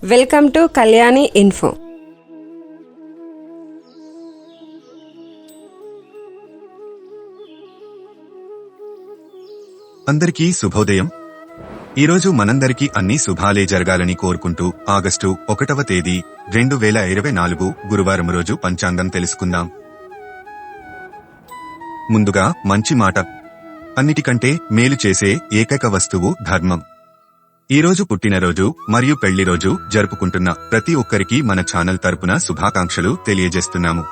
Welcome to Kalyani info. అందరికీ శుభోదయం. ఈరోజు మనందరికీ అన్ని శుభాలే జరగాలని కోరుకుంటూ ఆగస్టు 1వ తేదీ 2024 గురువారం రోజు పంచాంగం తెలుసుకుందాం. ముందుగా మంచి మాట. అన్నిటికంటే మేలు చేసే ఏకైక వస్తువు ధర్మం. ఈరోజు పుట్టినరోజు మరియు పెళ్లి రోజు జరుపుకుంటున్న ప్రతి ఒక్కరికి మన ఛానల్ తరపున శుభాకాంక్షలు తెలియజేస్తున్నాము.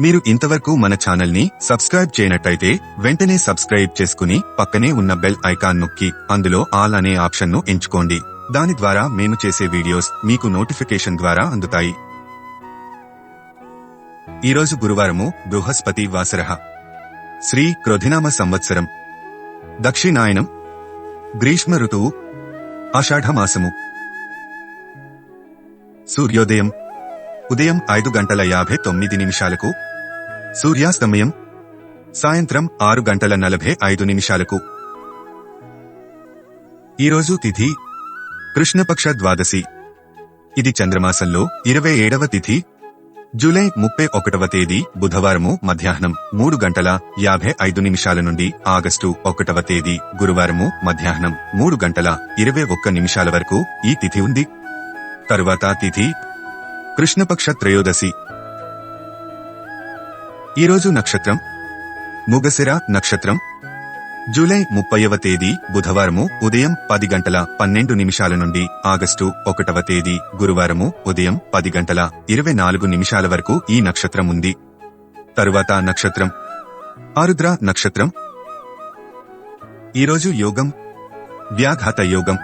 మీరు ఇంతవరకు మన ఛానల్ ని సబ్స్క్రైబ్ చేయనట్టయితే వెంటనే సబ్స్క్రైబ్ చేసుకుని పక్కనే ఉన్న బెల్ ఐకాన్ నొక్కి అందులో ఆల్ అనే ఆప్షన్ ను ఎంచుకోండి. దాని ద్వారా మేము చేసే వీడియోస్ మీకు నోటిఫికేషన్ ద్వారా అందుతాయి. ఈరోజు గురువారము బృహస్పతి వాసరః. శ్రీ క్రోధినామ సంవత్సరం. దక్షిణాయనం. గ్రీష్మ ఋతువు. ఆషాఢమాసము. సూర్యోదయం ఉదయం 5:59 సూర్యాస్తమయం సాయంత్రం 6:45. ఈరోజు తిథి కృష్ణపక్ష ద్వాదశి. ఇది చంద్రమాసంలో 27వ తిథి. జూలై 31వ తేదీ బుధవారము మధ్యాహ్నం 3:55 నుండి ఆగస్టు 1వ తేదీ గురువారము మధ్యాహ్నం 3:21 వరకు ఈ తిథి ఉంది. తరువాత తిథి కృష్ణపక్ష త్రయోదశి. ఈరోజు నక్షత్రం మృగశిర నక్షత్రం. జూలై 30వ తేదీ బుధవారము ఉదయం 10:12 నుండి ఆగస్టు 1వ తేదీ గురువారము ఉదయం 10:24 వరకు ఈ నక్షత్రం ఉంది. తరువాత నక్షత్రం ఆరుద్ర నక్షత్రం. ఈరోజు యోగం వ్యాఘాత యోగం.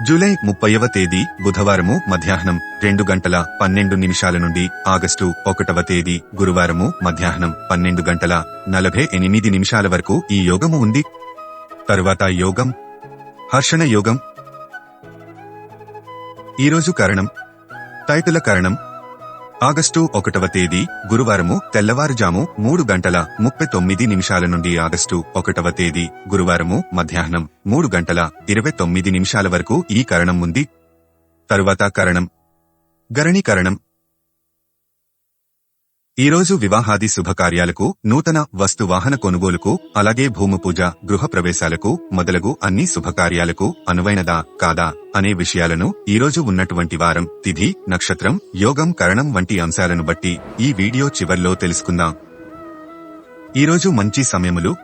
జూలై 30వ తేదీ బుధవారము మధ్యాహ్నం 2:12 నుండి ఆగస్టు 1వ తేదీ గురువారము మధ్యాహ్నం 12:48 వరకు ఈ యోగము ఉంది. తరువాత యోగం హర్షణ యోగం. ఈరోజు కరణం తైతుల కరణం. ఆగస్టు 1వ తేదీ గురువారము తెల్లవారుజాము 3:39 నుండి ఆగస్టు 1వ తేదీ గురువారము మధ్యాహ్నం 3:29 వరకు ఈ కరణం ఉంది. తరువాత కరణం గరణి కరణం. ఈరోజు వివాహాది శుభకార్యాలకు, నూతన వస్తు వాహన కొనుగోలుకు, అలాగే భూమి పూజ, గృహ ప్రవేశాలకు మొదలగు అన్ని శుభకార్యాలకు అనువైనదా కాదా అనే విషయాలను ఈరోజు ఉన్నటువంటి వారం, తిథి, నక్షత్రం, యోగం, కరణం వంటి అంశాలను బట్టి ఈ వీడియో చివర్లో తెలుసుకుందాం. ఈరోజు మంచి సమయములు.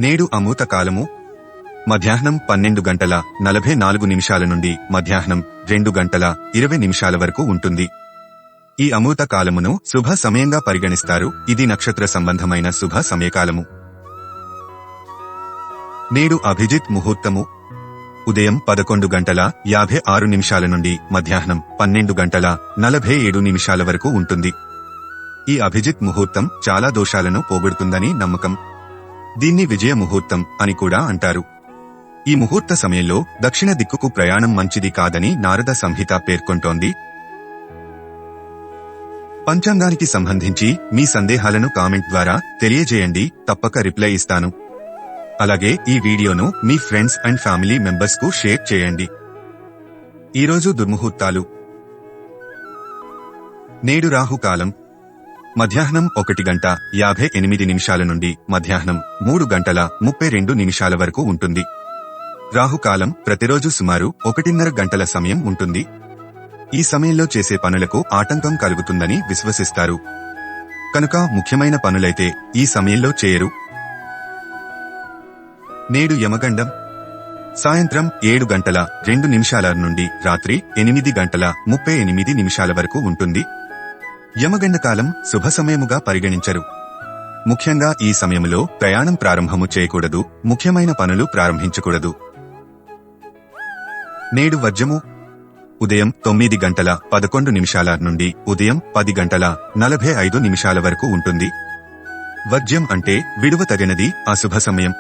నేడు అమృత కాలము మధ్యాహ్నం 12:44 నుండి మధ్యాహ్నం 2:20 వరకు ఉంటుంది. ఈ అమృత కాలమును శుభ సమయంగా పరిగణిస్తారు. ఇది నక్షత్ర సంబంధమైన శుభ సమయకాలము. నేడు అభిజిత్ ముహూర్తము ఉదయం 11:56 నుండి మధ్యాహ్నం 12:47 వరకు ఉంటుంది. ఈ అభిజిత్ ముహూర్తం చాలా దోషాలను పోగొడుతుందని నమ్మకం. దీన్ని విజయ ముహూర్తం అని కూడా అంటారు. ఈ ముహూర్త సమయంలో దక్షిణ దిక్కుకు ప్రయాణం మంచిది కాదని నారద సంహిత పేర్కొంటోంది. పంచాంగానికి సంబంధించి మీ సందేహాలను కామెంట్ ద్వారా తెలియజేయండి, తప్పక రిప్లై ఇస్తాను. అలాగే ఈ వీడియోను మీ ఫ్రెండ్స్ అండ్ ఫ్యామిలీ మెంబర్స్ కు షేర్ చేయండి. ఈరోజు దుర్ముహూర్తాలు. నేడు రాహుకాలం మధ్యాహ్నం 1:58 నుండి మధ్యాహ్నం 3:32 వరకు ఉంటుంది. రాహుకాలం ప్రతిరోజు సుమారు 1:30 గంటల సమయం ఉంటుంది. ఈ సమయంలో చేసే పనులకు ఆటంకం కలుగుతుందని విశ్వసిస్తారు. కనుక ముఖ్యమైన పనులైతే ఈ సమయంలో చేయరు. నేడు యమగండం సాయంత్రం 7:02 నుండి రాత్రి 8:38 వరకు ఉంటుంది. యమగండకాలం శుభ సమయముగా పరిగణించరు. ముఖ్యంగా ఈ సమయంలో ప్రయాణం ప్రారంభము చేయకూడదు, ముఖ్యమైన పనులు ప్రారంభించకూడదు. నేడు వర్జము ఉదయం 9:11 నుండి ఉదయం 10:45 వరకు ఉంటుంది. వర్జ్యం అంటే విడువ తగినది, అశుభ సమయం.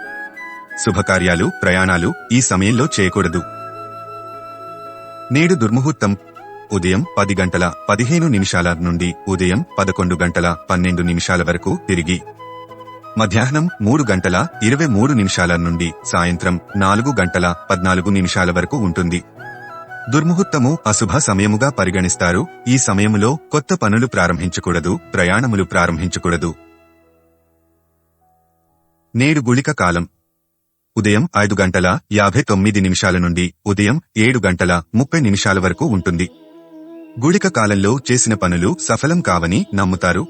శుభకార్యాలు, ప్రయాణాలు ఈ సమయంలో చేయకూడదు. నేడు దుర్ముహూర్తం ఉదయం 10:15 నుండి ఉదయం 11:12 వరకు తిరిగి మధ్యాహ్నం 3:23 నుండి సాయంత్రం 4:14 వరకు ఉంటుంది. దుర్ముహూర్తము అశుభ సమయముగా పరిగణిస్తారు. ఈ సమయములో కొత్త పనులు ప్రారంభించకూడదు, ప్రయాణములు ప్రారంభించకూడదు. నేడు గుళిక కాలం ఉదయం 5:59 నుండి ఉదయం 7:30 వరకు ఉంటుంది. గుళిక కాలంలో చేసిన పనులు సఫలం కావని నమ్ముతారు.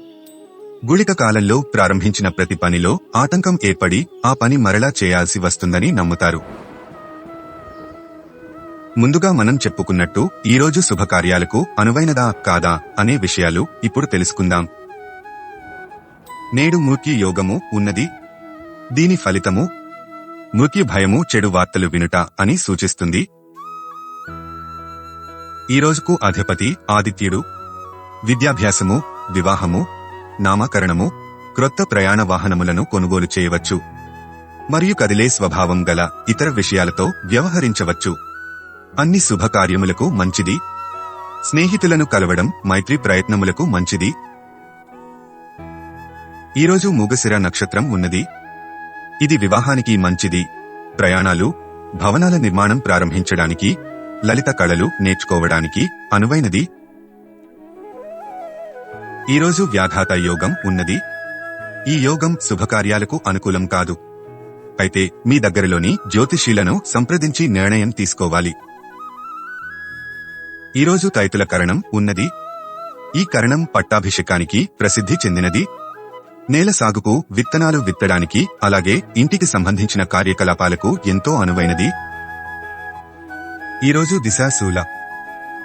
గుళిక కాలంలో ప్రారంభించిన ప్రతి పనిలో ఆటంకం ఏర్పడి ఆ పని మరలా చేయాల్సి వస్తుందని నమ్ముతారు. ముందుగా మనం చెప్పుకున్నట్టు ఈరోజు శుభకార్యాలకు అనువైనదా కాదా అనే విషయాలు ఇప్పుడు తెలుసుకుందాం. నేడు మృత్యు యోగము ఉన్నది. దీని ఫలితము మృత్యు భయము, చెడు వార్తలు వినుట అని సూచిస్తుంది. ఈ రోజుకు అధిపతి ఆదిత్యుడు. విద్యాభ్యాసము, వివాహము, నామకరణము, క్రొత్త ప్రయాణ వాహనములను కొనుగోలు చేయవచ్చు మరియు కదిలే స్వభావం గల ఇతర విషయాలతో వ్యవహరించవచ్చు. అన్ని శుభకార్యములకు మంచిది. స్నేహితులను కలవడం, మైత్రి ప్రయత్నములకు మంచిది. ఈరోజు మృగశిర నక్షత్రం ఉన్నది. ఇది వివాహానికి మంచిది. ప్రయాణాలు, భవనాల నిర్మాణం ప్రారంభించడానికి, లలిత కళలు నేర్చుకోవడానికి అనువైనది. ఈరోజు వ్యాఘాత యోగం ఉన్నది. ఈ యోగం శుభకార్యాలకు అనుకూలం కాదు. అయితే మీ దగ్గరలోని జ్యోతిషీలను సంప్రదించి నిర్ణయం తీసుకోవాలి. ఈరోజు తైతుల కరణం ఉన్నది. ఈ కరణం పట్టాభిషేకానికి ప్రసిద్ధి చెందినది. నేల సాగుకు, విత్తనాలు విత్తడానికి, అలాగే ఇంటికి సంబంధించిన కార్యకలాపాలకు ఎంతో అనువైనది. ఈరోజు దిశ శూల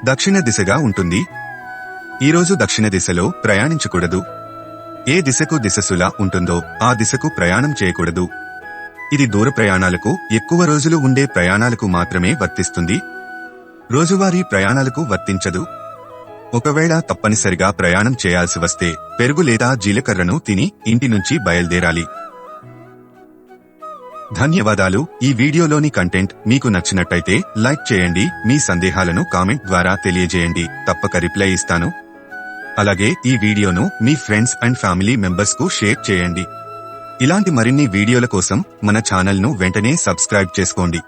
దక్షిణ దిశగా ఉంటుంది. ఈరోజు దక్షిణ దిశలో ప్రయాణించకూడదు. ఏ దిశకు దిశశూల ఉంటుందో ఆ దిశకు ప్రయాణం చేయకూడదు. ఇది దూర ప్రయాణాలకు, ఎక్కువ రోజులు ఉండే ప్రయాణాలకు మాత్రమే వర్తిస్తుంది. రోజువారీ ప్రయాణాలకు వర్తించదు. ఒకవేళ తప్పనిసరిగా ప్రయాణం చేయాల్సి వస్తే పెరుగు లేదా జీలకర్రను తిని ఇంటి నుంచి బయలుదేరాలి. ధన్యవాదాలు. ఈ వీడియోలోని కంటెంట్ మీకు నచ్చినట్టయితే లైక్ చేయండి. మీ సందేహాలను కామెంట్ ద్వారా తెలియజేయండి. తప్పక రిప్లై ఇస్తాను. అలాగే ఈ వీడియోను మీ ఫ్రెండ్స్ అండ్ ఫ్యామిలీ మెంబర్స్ కు షేర్ చేయండి. ఇలాంటి మరిన్ని వీడియోల కోసం మన ఛానల్ ను వెంటనే సబ్స్క్రైబ్ చేసుకోండి.